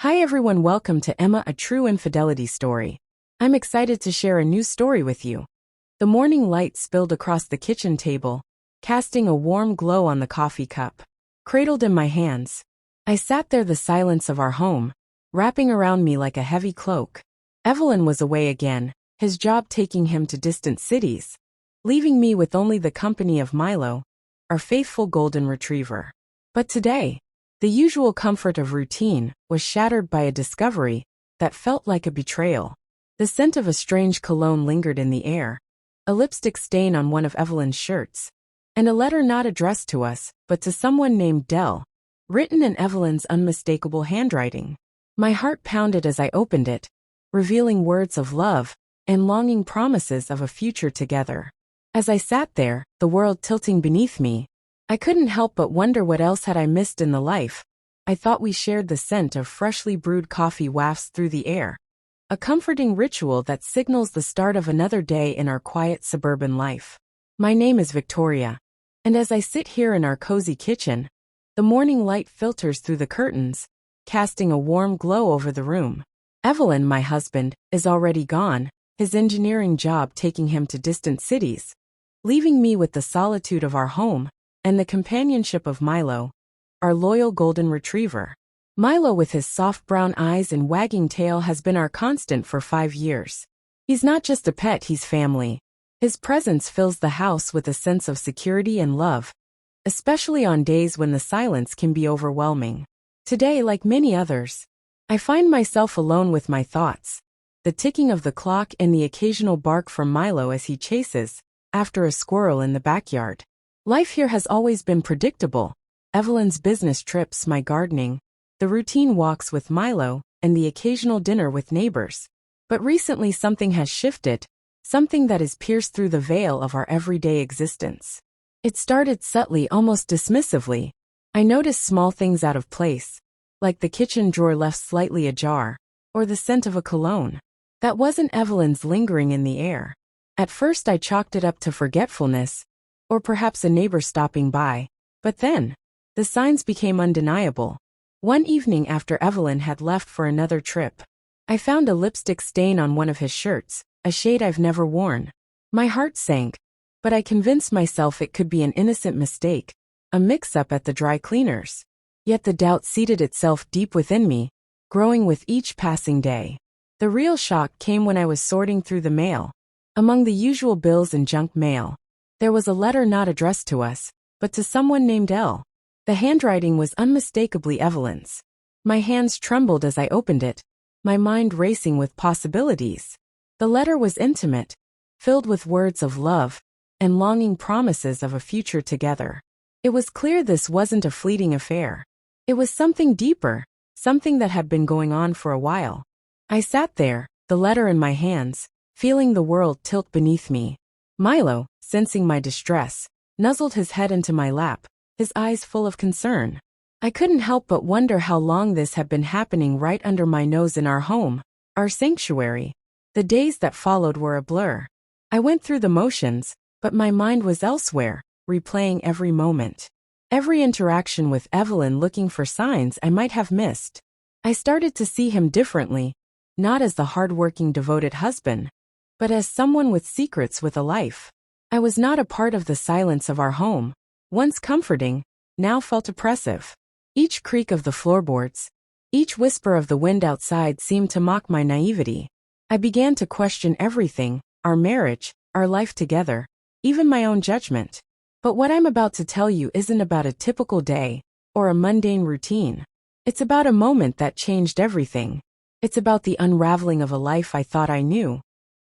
Hi everyone, welcome to Emma, a true infidelity story. I'm excited to share a new story with you. The morning light spilled across the kitchen table, casting a warm glow on the coffee cup. Cradled in my hands, I sat there, the silence of our home, wrapping around me like a heavy cloak. Evelyn was away again, his job taking him to distant cities, leaving me with only the company of Milo, our faithful golden retriever. But today, the usual comfort of routine was shattered by a discovery that felt like a betrayal. The scent of a strange cologne lingered in the air, a lipstick stain on one of Evelyn's shirts, and a letter not addressed to us, but to someone named Del, written in Evelyn's unmistakable handwriting. My heart pounded as I opened it, revealing words of love and longing promises of a future together. As I sat there, the world tilting beneath me, I couldn't help but wonder what else had I missed in the life I thought we shared. The scent of freshly brewed coffee wafts through the air, a comforting ritual that signals the start of another day in our quiet suburban life. My name is Victoria, and as I sit here in our cozy kitchen, the morning light filters through the curtains, casting a warm glow over the room. Evelyn, my husband, is already gone, his engineering job taking him to distant cities, leaving me with the solitude of our home and the companionship of Milo, our loyal golden retriever. Milo, with his soft brown eyes and wagging tail, has been our constant for 5 years. He's not just a pet, he's family. His presence fills the house with a sense of security and love, especially on days when the silence can be overwhelming. Today, like many others, I find myself alone with my thoughts, the ticking of the clock and the occasional bark from Milo as he chases after a squirrel in the backyard. Life here has always been predictable. Evelyn's business trips, my gardening, the routine walks with Milo, and the occasional dinner with neighbors. But recently something has shifted, something that has pierced through the veil of our everyday existence. It started subtly, almost dismissively. I noticed small things out of place, like the kitchen drawer left slightly ajar, or the scent of a cologne that wasn't Evelyn's lingering in the air. At first I chalked it up to forgetfulness, or perhaps a neighbor stopping by, but then, the signs became undeniable. One evening after Evelyn had left for another trip, I found a lipstick stain on one of his shirts, a shade I've never worn. My heart sank, but I convinced myself it could be an innocent mistake, a mix-up at the dry cleaners. Yet the doubt seated itself deep within me, growing with each passing day. The real shock came when I was sorting through the mail. Among the usual bills and junk mail, there was a letter not addressed to us, but to someone named L. The handwriting was unmistakably Evelyn's. My hands trembled as I opened it, my mind racing with possibilities. The letter was intimate, filled with words of love and longing promises of a future together. It was clear this wasn't a fleeting affair. It was something deeper, something that had been going on for a while. I sat there, the letter in my hands, feeling the world tilt beneath me. Milo, sensing my distress, nuzzled his head into my lap, his eyes full of concern. I couldn't help but wonder how long this had been happening right under my nose in our home, our sanctuary. The days that followed were a blur. I went through the motions, but my mind was elsewhere, replaying every moment. Every interaction with Evelyn, looking for signs I might have missed. I started to see him differently, not as the hard-working, devoted husband, but as someone with secrets, with a life. I was not a part of the silence of our home, once comforting, now felt oppressive. Each creak of the floorboards, each whisper of the wind outside seemed to mock my naivety. I began to question everything, our marriage, our life together, even my own judgment. But what I'm about to tell you isn't about a typical day or a mundane routine. It's about a moment that changed everything. It's about the unraveling of a life I thought I knew,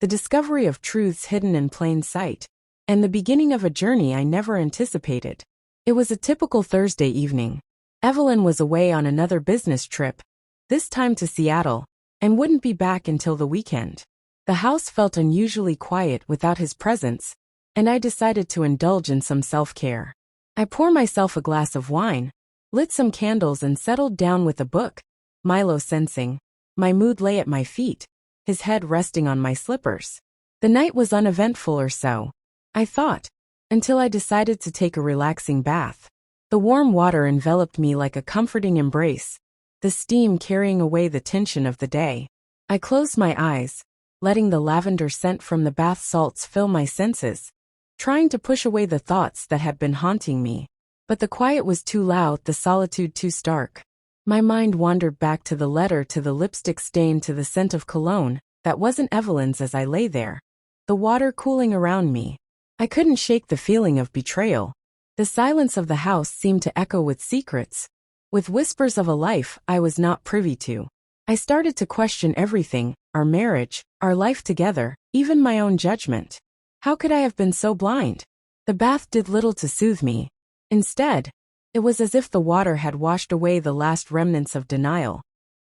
the discovery of truths hidden in plain sight, and the beginning of a journey I never anticipated. It was a typical Thursday evening. Evelyn was away on another business trip, this time to Seattle, and wouldn't be back until the weekend. The house felt unusually quiet without his presence, and I decided to indulge in some self-care. I poured myself a glass of wine, lit some candles, and settled down with a book, Milo sensing my mood lay at my feet, his head resting on my slippers. The night was uneventful, or so I thought, until I decided to take a relaxing bath. The warm water enveloped me like a comforting embrace, the steam carrying away the tension of the day. I closed my eyes, letting the lavender scent from the bath salts fill my senses, trying to push away the thoughts that had been haunting me. But the quiet was too loud, the solitude too stark. My mind wandered back to the letter, to the lipstick stain, to the scent of cologne that wasn't Evelyn's as I lay there, the water cooling around me. I couldn't shake the feeling of betrayal. The silence of the house seemed to echo with secrets, with whispers of a life I was not privy to. I started to question everything, our marriage, our life together, even my own judgment. How could I have been so blind? The bath did little to soothe me. Instead, it was as if the water had washed away the last remnants of denial,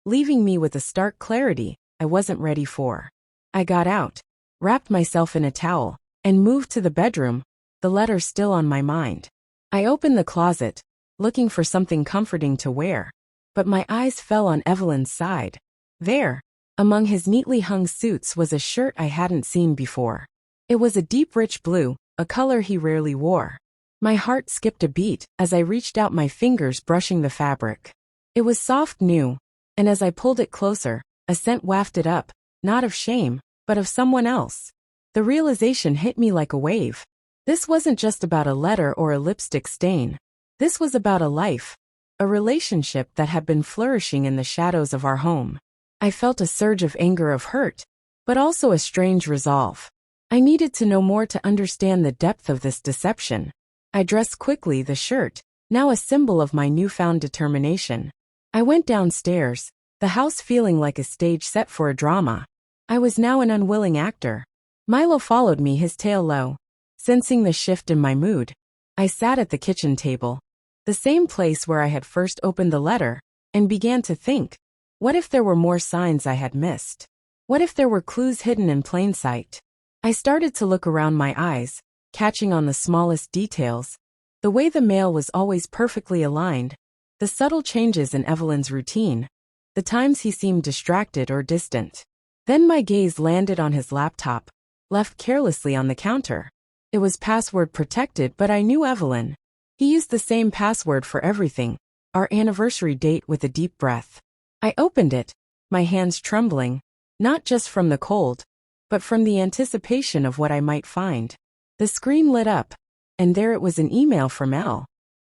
leaving me with a stark clarity I wasn't ready for. I got out, wrapped myself in a towel, and moved to the bedroom, the letter still on my mind. I opened the closet, looking for something comforting to wear, but my eyes fell on Evelyn's side. There, among his neatly hung suits, was a shirt I hadn't seen before. It was a deep rich blue, a color he rarely wore. My heart skipped a beat as I reached out my fingers, brushing the fabric. It was soft, new, and as I pulled it closer, a scent wafted up, not of shame, but of someone else. The realization hit me like a wave. This wasn't just about a letter or a lipstick stain. This was about a life, a relationship that had been flourishing in the shadows of our home. I felt a surge of anger, of hurt, but also a strange resolve. I needed to know more to understand the depth of this deception. I dressed quickly, the shirt, now a symbol of my newfound determination. I went downstairs, the house feeling like a stage set for a drama. I was now an unwilling actor. Milo followed me, his tail low. Sensing the shift in my mood, I sat at the kitchen table, the same place where I had first opened the letter, and began to think. What if there were more signs I had missed? What if there were clues hidden in plain sight? I started to look around, my eyes catching on the smallest details, the way the mail was always perfectly aligned, the subtle changes in Evelyn's routine, the times he seemed distracted or distant. Then my gaze landed on his laptop, left carelessly on the counter. It was password protected, but I knew Evelyn. He used the same password for everything, our anniversary date. With a deep breath, I opened it, my hands trembling, not just from the cold, but from the anticipation of what I might find. The screen lit up, and there it was, an email from L.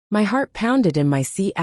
My heart pounded in my C********T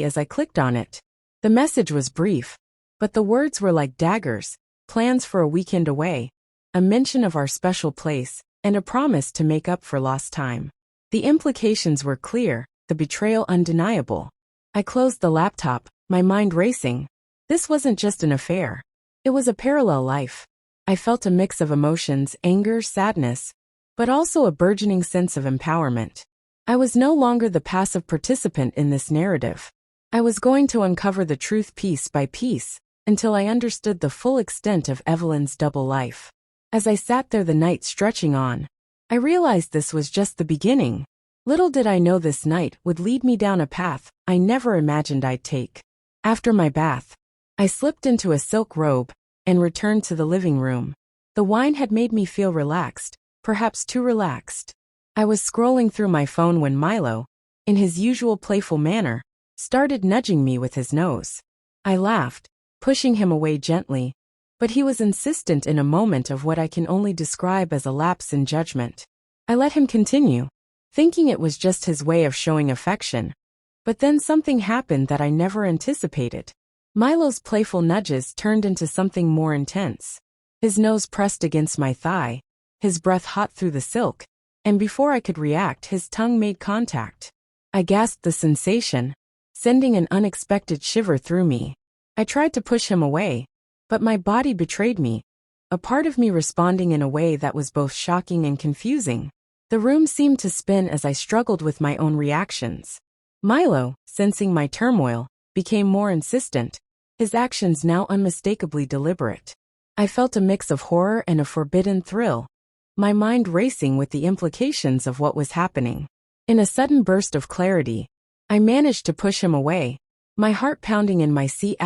as I clicked on it. The message was brief, but the words were like daggers: plans for a weekend away, a mention of our special place, and a promise to make up for lost time. The implications were clear, the betrayal undeniable. I closed the laptop, my mind racing. This wasn't just an affair. It was a parallel life. I felt a mix of emotions, anger, sadness, but also a burgeoning sense of empowerment. I was no longer the passive participant in this narrative. I was going to uncover the truth piece by piece, until I understood the full extent of Evelyn's double life. As I sat there, the night stretching on, I realized this was just the beginning. Little did I know this night would lead me down a path I never imagined I'd take. After my bath, I slipped into a silk robe and returned to the living room. The wine had made me feel relaxed, perhaps too relaxed. I was scrolling through my phone when Milo, in his usual playful manner, started nudging me with his nose. I laughed, pushing him away gently, but he was insistent in a moment of what I can only describe as a lapse in judgment. I let him continue, thinking it was just his way of showing affection. But then something happened that I never anticipated. Milo's playful nudges turned into something more intense. His nose pressed against my thigh, his breath hot through the silk, and before I could react, his tongue made contact. I gasped the sensation, sending an unexpected shiver through me. I tried to push him away, but my body betrayed me, a part of me responding in a way that was both shocking and confusing. The room seemed to spin as I struggled with my own reactions. Milo, sensing my turmoil, became more insistent, his actions now unmistakably deliberate. I felt a mix of horror and a forbidden thrill, my mind racing with the implications of what was happening. In a sudden burst of clarity, I managed to push him away, my heart pounding in my C*******T.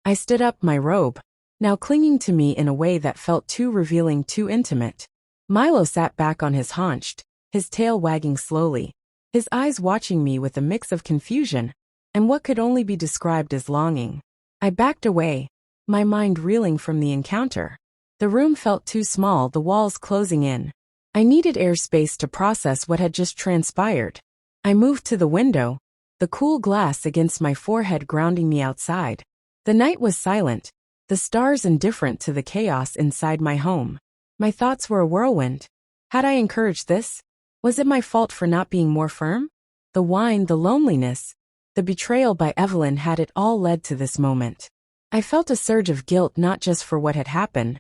I stood up, my robe, now clinging to me in a way that felt too revealing, too intimate. Milo sat back on his haunch, his tail wagging slowly, his eyes watching me with a mix of confusion and what could only be described as longing. I backed away, my mind reeling from the encounter. The room felt too small, the walls closing in. I needed airspace to process what had just transpired. I moved to the window, the cool glass against my forehead grounding me outside. The night was silent, the stars indifferent to the chaos inside my home. My thoughts were a whirlwind. Had I encouraged this? Was it my fault for not being more firm? The wine, the loneliness, the betrayal by Evelyn, had it all led to this moment? I felt a surge of guilt, not just for what had happened,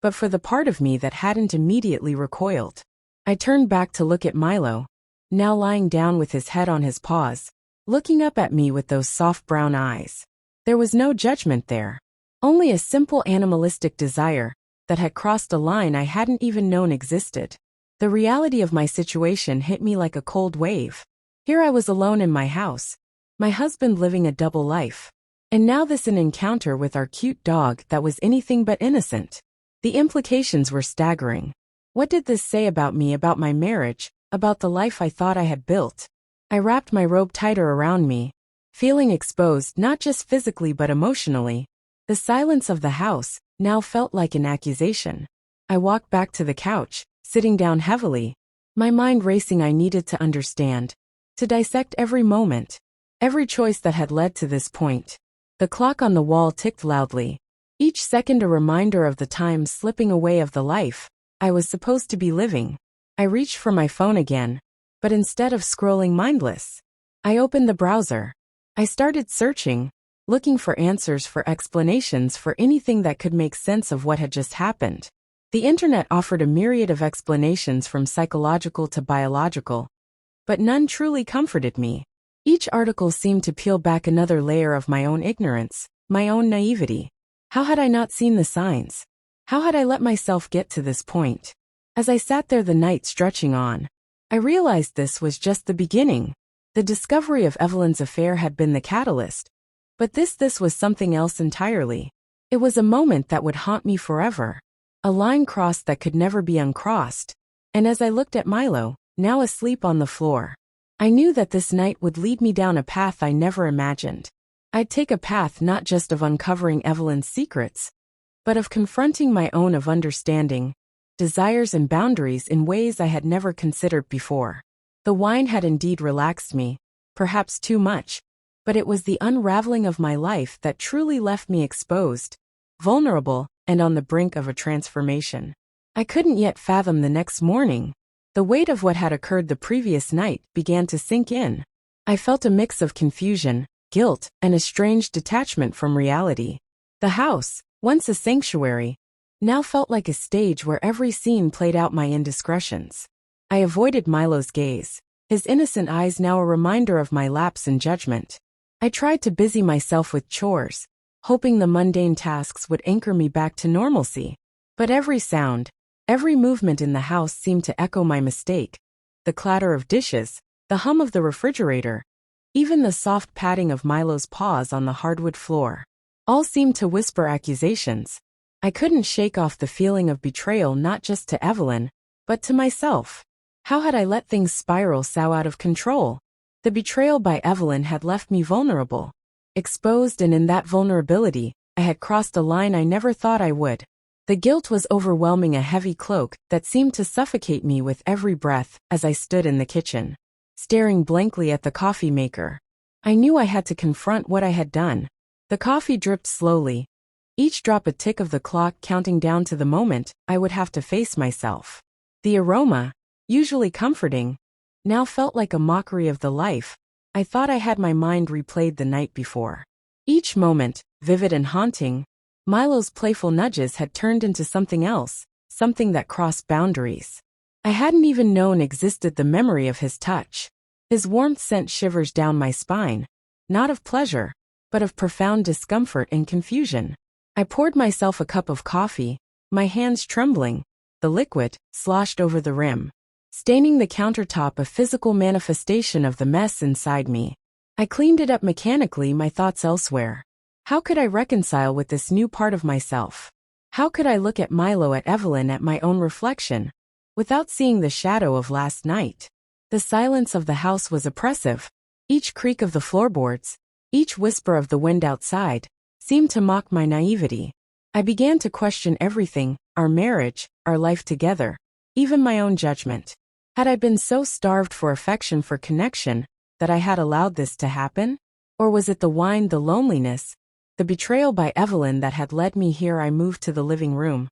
but for the part of me that hadn't immediately recoiled. I turned back to look at Milo, now lying down with his head on his paws, looking up at me with those soft brown eyes. There was no judgment there, only a simple animalistic desire that had crossed a line I hadn't even known existed. The reality of my situation hit me like a cold wave. Here I was alone in my house, my husband living a double life, and now this an encounter with our cute dog that was anything but innocent. The implications were staggering. What did this say about me, about my marriage, about the life I thought I had built? I wrapped my robe tighter around me, feeling exposed not just physically but emotionally. The silence of the house now felt like an accusation. I walked back to the couch, sitting down heavily, my mind racing. I needed to understand, to dissect every moment, every choice that had led to this point. The clock on the wall ticked loudly, each second a reminder of the time slipping away, of the life I was supposed to be living. I reached for my phone again, but instead of scrolling mindless, I opened the browser. I started searching, looking for answers, for explanations, for anything that could make sense of what had just happened. The internet offered a myriad of explanations, from psychological to biological, but none truly comforted me. Each article seemed to peel back another layer of my own ignorance, my own naivety. How had I not seen the signs? How had I let myself get to this point? As I sat there, the night stretching on, I realized this was just the beginning. The discovery of Evelyn's affair had been the catalyst, but this was something else entirely. It was a moment that would haunt me forever, a line crossed that could never be uncrossed. And as I looked at Milo, now asleep on the floor, I knew that this night would lead me down a path I never imagined. I'd take a path not just of uncovering Evelyn's secrets, but of confronting my own, of understanding desires and boundaries in ways I had never considered before. The wine had indeed relaxed me, perhaps too much, but it was the unraveling of my life that truly left me exposed, vulnerable, and on the brink of a transformation. I couldn't yet fathom the next morning. The weight of what had occurred the previous night began to sink in. I felt a mix of confusion, guilt, and a strange detachment from reality. The house, once a sanctuary, now felt like a stage where every scene played out my indiscretions. I avoided Milo's gaze, his innocent eyes now a reminder of my lapse in judgment. I tried to busy myself with chores, hoping the mundane tasks would anchor me back to normalcy. But every sound, every movement in the house seemed to echo my mistake. The clatter of dishes, the hum of the refrigerator, even the soft patting of Milo's paws on the hardwood floor, all seemed to whisper accusations. I couldn't shake off the feeling of betrayal, not just to Evelyn, but to myself. How had I let things spiral so out of control? The betrayal by Evelyn had left me vulnerable, exposed, and in that vulnerability, I had crossed a line I never thought I would. The guilt was overwhelming, a heavy cloak that seemed to suffocate me with every breath as I stood in the kitchen, staring blankly at the coffee maker. I knew I had to confront what I had done. The coffee dripped slowly, each drop a tick of the clock counting down to the moment I would have to face myself. The aroma, usually comforting, now felt like a mockery of the life I thought I had my mind replayed the night before. Each moment, vivid and haunting, Milo's playful nudges had turned into something else, something that crossed boundaries I hadn't even known existed. The memory of his touch, his warmth sent shivers down my spine, not of pleasure, but of profound discomfort and confusion. I poured myself a cup of coffee, my hands trembling, the liquid sloshed over the rim, staining the countertop, a physical manifestation of the mess inside me. I cleaned it up mechanically, my thoughts elsewhere. How could I reconcile with this new part of myself? How could I look at Milo, at Evelyn, at my own reflection, without seeing the shadow of last night? The silence of the house was oppressive. Each creak of the floorboards, each whisper of the wind outside, seemed to mock my naivety. I began to question everything, our marriage, our life together, even my own judgment. Had I been so starved for affection, for connection, that I had allowed this to happen? Or was it the wine, the loneliness, the betrayal by Evelyn that had led me here? I moved to the living room.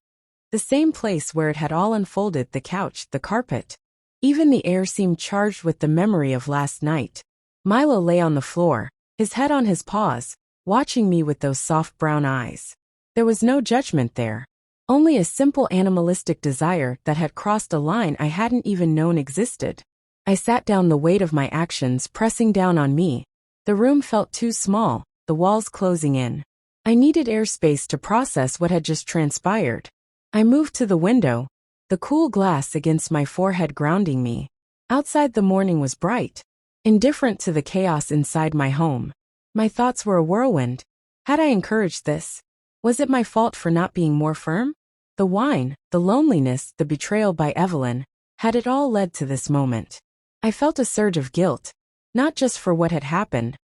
The same place where it had all unfolded, the couch, the carpet. Even the air seemed charged with the memory of last night. Milo lay on the floor, his head on his paws, watching me with those soft brown eyes. There was no judgment there. Only a simple animalistic desire that had crossed a line I hadn't even known existed. I sat down, the weight of my actions pressing down on me. The room felt too small, the walls closing in. I needed airspace to process what had just transpired. I moved to the window, the cool glass against my forehead grounding me. Outside the morning was bright, indifferent to the chaos inside my home. My thoughts were a whirlwind. Had I encouraged this? Was it my fault for not being more firm? The wine, the loneliness, the betrayal by Evelyn, had it all led to this moment? I felt a surge of guilt, not just for what had happened,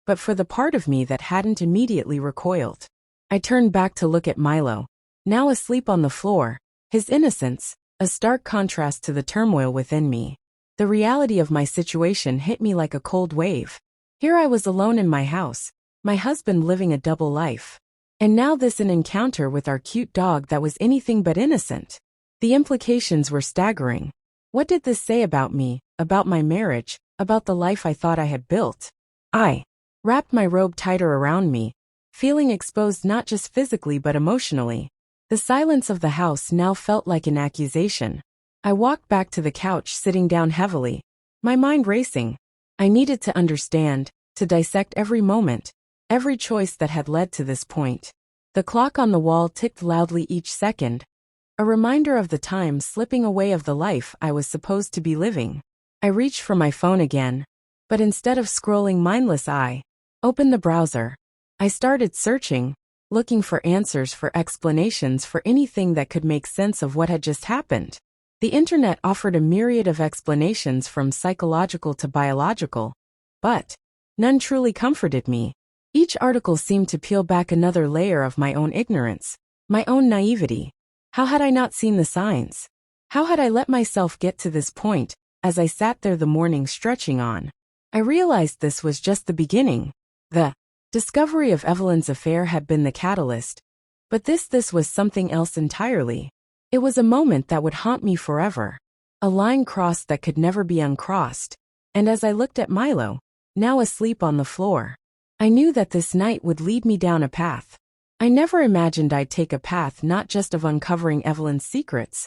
but for the part of me that hadn't immediately recoiled. I turned back to look at Milo, now asleep on the floor, his innocence, a stark contrast to the turmoil within me. The reality of my situation hit me like a cold wave. Here I was alone in my house, my husband living a double life. And now this, an encounter with our cute dog that was anything but innocent. The implications were staggering. What did this say about me, about my marriage, about the life I thought I had built? I wrapped my robe tighter around me, feeling exposed not just physically but emotionally. The silence of the house now felt like an accusation. I walked back to the couch, sitting down heavily, my mind racing. I needed to understand, to dissect every moment, every choice that had led to this point. The clock on the wall ticked loudly each second, a reminder of the time slipping away, of the life I was supposed to be living. I reached for my phone again, but instead of scrolling mindless, I opened the browser. I started searching, looking for answers, for explanations, for anything that could make sense of what had just happened. The internet offered a myriad of explanations, from psychological to biological, but none truly comforted me. Each article seemed to peel back another layer of my own ignorance, my own naivety. How had I not seen the signs? How had I let myself get to this point? As I sat there, the morning stretching on, I realized this was just the beginning. The discovery of Evelyn's affair had been the catalyst, but this was something else entirely. It was a moment that would haunt me forever, a line crossed that could never be uncrossed. And as I looked at Milo, now asleep on the floor, I knew that this night would lead me down a path. I never imagined I'd take a path not just of uncovering Evelyn's secrets,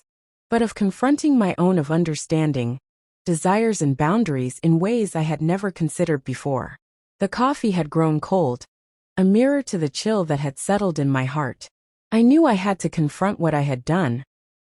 but of confronting my own, of understanding desires and boundaries in ways I had never considered before. The coffee had grown cold, a mirror to the chill that had settled in my heart. I knew I had to confront what I had done,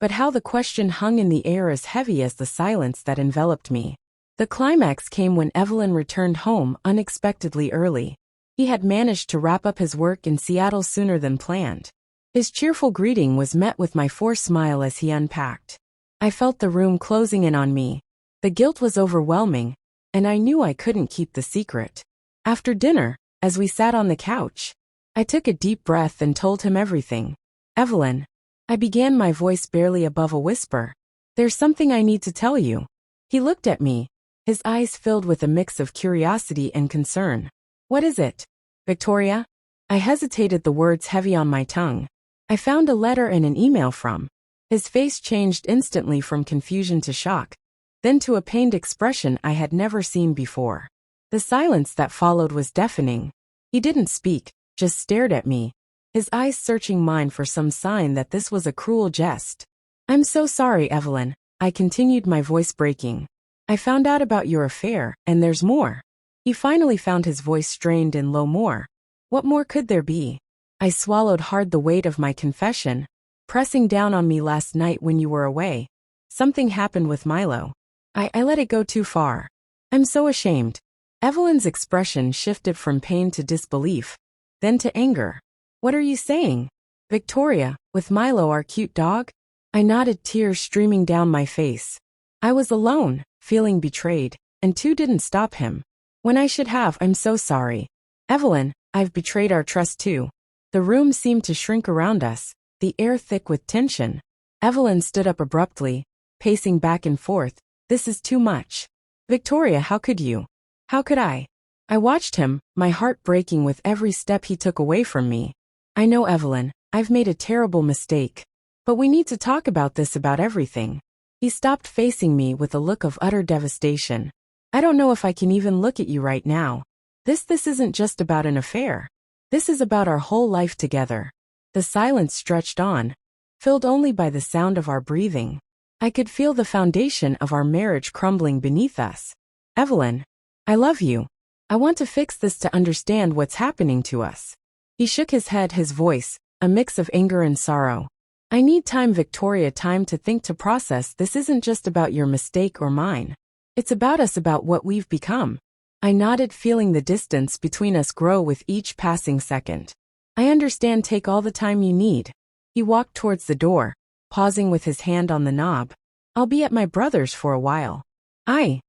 but how? The question hung in the air, as heavy as the silence that enveloped me. The climax came when Evelyn returned home unexpectedly early. He had managed to wrap up his work in Seattle sooner than planned. His cheerful greeting was met with my forced smile as he unpacked. I felt the room closing in on me. The guilt was overwhelming, and I knew I couldn't keep the secret. After dinner, as we sat on the couch, I took a deep breath and told him everything. Evelyn, I began, my voice barely above a whisper. There's something I need to tell you. He looked at me, his eyes filled with a mix of curiosity and concern. What is it, Victoria? I hesitated, the words heavy on my tongue. I found a letter and an email from. His face changed instantly, from confusion to shock, then to a pained expression I had never seen before. The silence that followed was deafening. He didn't speak, just stared at me, his eyes searching mine for some sign that this was a cruel jest. I'm so sorry, Evelyn, I continued, my voice breaking. I found out about your affair, and there's more. He finally found, his voice strained and low. More? What more could there be? I swallowed hard, the weight of my confession pressing down on me. Last night when you were away, something happened with Milo. I let it go too far. I'm so ashamed. Evelyn's expression shifted from pain to disbelief, then to anger. What are you saying? Victoria, with Milo, our cute dog? I nodded, tears streaming down my face. I was alone, feeling betrayed, and 2 didn't stop him. When I should have, I'm so sorry. Evelyn, I've betrayed our trust too. The room seemed to shrink around us, the air thick with tension. Evelyn stood up abruptly, pacing back and forth. This is too much. Victoria, how could you? How could I? I watched him, my heart breaking with every step he took away from me. I know, Evelyn, I've made a terrible mistake. But we need to talk about this, about everything. He stopped, facing me with a look of utter devastation. I don't know if I can even look at you right now. This isn't just about an affair. This is about our whole life together. The silence stretched on, filled only by the sound of our breathing. I could feel the foundation of our marriage crumbling beneath us. Evelyn, I love you. I want to fix this, to understand what's happening to us. He shook his head, his voice a mix of anger and sorrow. I need time, Victoria, time to think, to process. This isn't just about your mistake or mine. It's about us, about what we've become. I nodded, feeling the distance between us grow with each passing second. I understand, take all the time you need. He walked towards the door, pausing with his hand on the knob. I'll be at my brother's for a while. I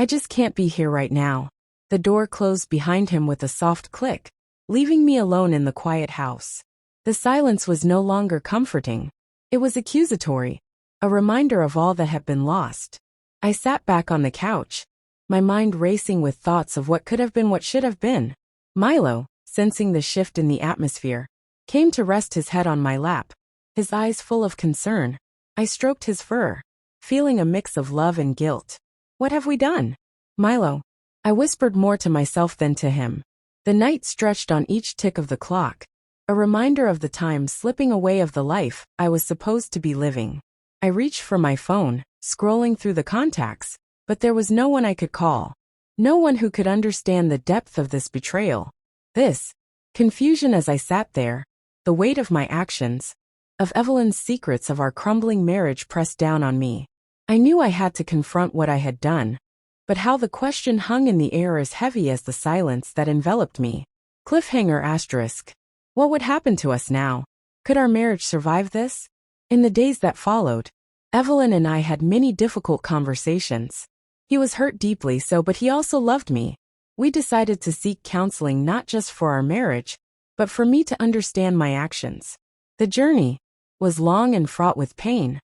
just can't be here right now. The door closed behind him with a soft click, leaving me alone in the quiet house. The silence was no longer comforting. It was accusatory, a reminder of all that had been lost. I sat back on the couch, my mind racing with thoughts of what could have been, what should have been. Milo, sensing the shift in the atmosphere, came to rest his head on my lap, his eyes full of concern. I stroked his fur, feeling a mix of love and guilt. What have we done? Milo, I whispered, more to myself than to him. The night stretched on, each tick of the clock, a reminder of the time slipping away, of the life I was supposed to be living. I reached for my phone, scrolling through the contacts, but there was no one I could call. No one who could understand the depth of this betrayal. This confusion as I sat there, the weight of my actions, of Evelyn's secrets, of our crumbling marriage pressed down on me. I knew I had to confront what I had done, but how? The question hung in the air, as heavy as the silence that enveloped me. Cliffhanger asterisk. What would happen to us now? Could our marriage survive this? In the days that followed, Evelyn and I had many difficult conversations. He was hurt deeply, but he also loved me. We decided to seek counseling, not just for our marriage, but for me to understand my actions. The journey was long and fraught with pain,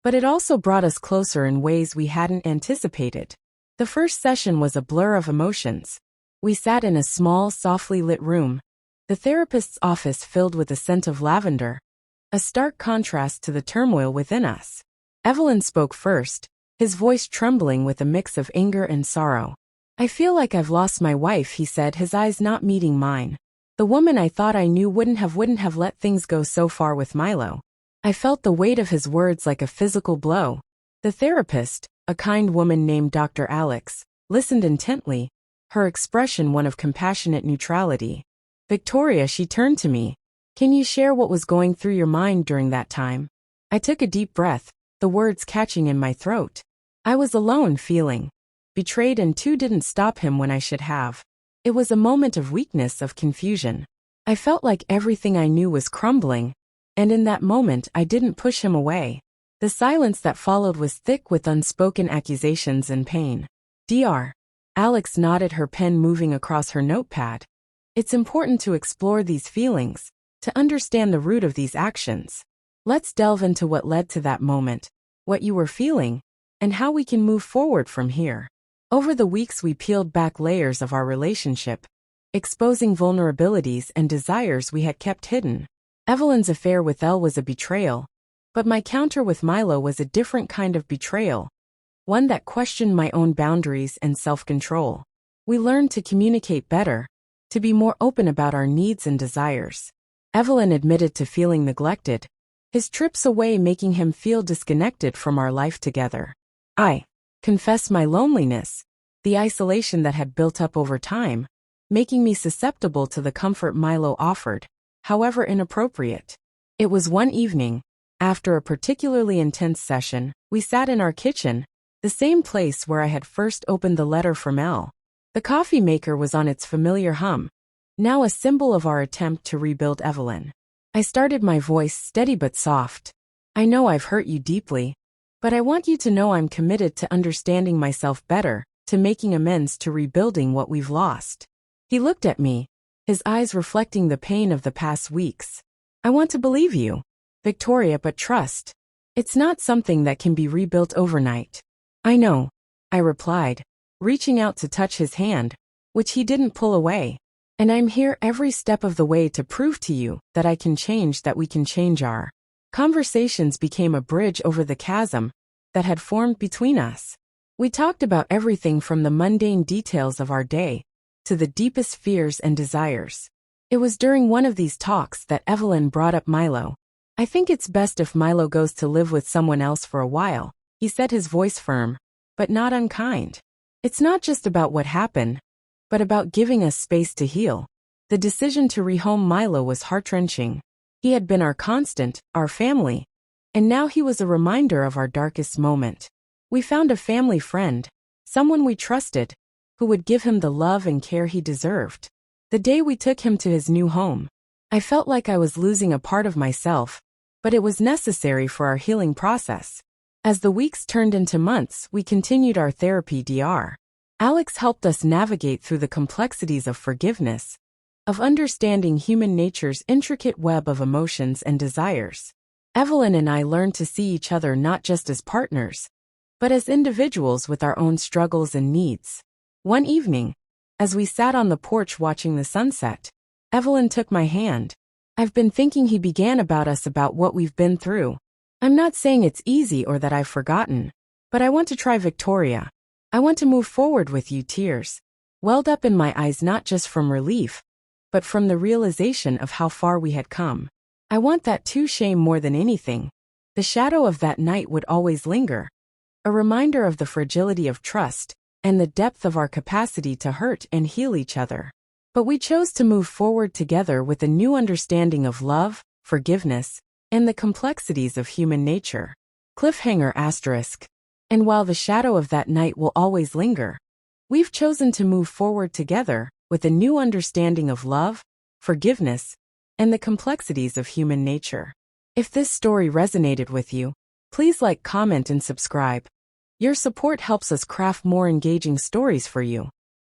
but it also brought us closer in ways we hadn't anticipated. The first session was a blur of emotions. We sat in a small, softly lit room, the therapist's office filled with a scent of lavender, a stark contrast to the turmoil within us. Evelyn spoke first, his voice trembling with a mix of anger and sorrow. I feel like I've lost my wife, he said, his eyes not meeting mine. The woman I thought I knew wouldn't have let things go so far with Milo. I felt the weight of his words like a physical blow. The therapist, a kind woman named Dr. Alex, listened intently, her expression one of compassionate neutrality. Victoria, she turned to me. Can you share what was going through your mind during that time? I took a deep breath, the words catching in my throat. I was alone, feeling betrayed, and 2 didn't stop him when I should have. It was a moment of weakness, of confusion. I felt like everything I knew was crumbling, and in that moment I didn't push him away. The silence that followed was thick with unspoken accusations and pain. Dr. Alex nodded, her pen moving across her notepad. It's important to explore these feelings, to understand the root of these actions. Let's delve into what led to that moment, what you were feeling, and how we can move forward from here. Over the weeks we peeled back layers of our relationship, exposing vulnerabilities and desires we had kept hidden. Evelyn's affair with Elle was a betrayal, but my counter with Milo was a different kind of betrayal, one that questioned my own boundaries and self-control. We learned to communicate better, to be more open about our needs and desires. Evelyn admitted to feeling neglected, his trips away making him feel disconnected from our life together. I confessed my loneliness, the isolation that had built up over time, making me susceptible to the comfort Milo offered, however inappropriate. It was one evening, after a particularly intense session, we sat in our kitchen, the same place where I had first opened the letter from Elle. The coffee maker was on its familiar hum, now a symbol of our attempt to rebuild Evelyn. I started, my voice steady but soft. I know I've hurt you deeply. But I want you to know I'm committed to understanding myself better, to making amends, to rebuilding what we've lost. He looked at me, his eyes reflecting the pain of the past weeks. I want to believe you, Victoria, but trust. It's not something that can be rebuilt overnight. I know, I replied, reaching out to touch his hand, which he didn't pull away. And I'm here every step of the way to prove to you that I can change, that we can change. Our conversations became a bridge over the chasm that had formed between us. We talked about everything from the mundane details of our day to the deepest fears and desires. It was during one of these talks that Evelyn brought up Milo. I think it's best if Milo goes to live with someone else for a while, he said, his voice firm, but not unkind. It's not just about what happened, but about giving us space to heal. The decision to rehome Milo was heart-wrenching. He had been our constant, our family, and now he was a reminder of our darkest moment. We found a family friend, someone we trusted, who would give him the love and care he deserved. The day we took him to his new home, I felt like I was losing a part of myself, but it was necessary for our healing process. As the weeks turned into months, we continued our therapy. Dr. Alex helped us navigate through the complexities of forgiveness, of understanding human nature's intricate web of emotions and desires. Evelyn and I learned to see each other not just as partners, but as individuals with our own struggles and needs. One evening, as we sat on the porch watching the sunset, Evelyn took my hand. I've been thinking, he began, about us, about what we've been through. I'm not saying it's easy or that I've forgotten, but I want to try, Victoria. I want to move forward with you. Tears welled up in my eyes, not just from relief, but from the realization of how far we had come. I want that too. Shame more than anything. The shadow of that night would always linger, a reminder of the fragility of trust and the depth of our capacity to hurt and heal each other. But we chose to move forward together with a new understanding of love, forgiveness, and the complexities of human nature. Cliffhanger asterisk. And while the shadow of that night will always linger, we've chosen to move forward together with a new understanding of love, forgiveness, and the complexities of human nature. If this story resonated with you, please like, comment, and subscribe. Your support helps us craft more engaging stories for you.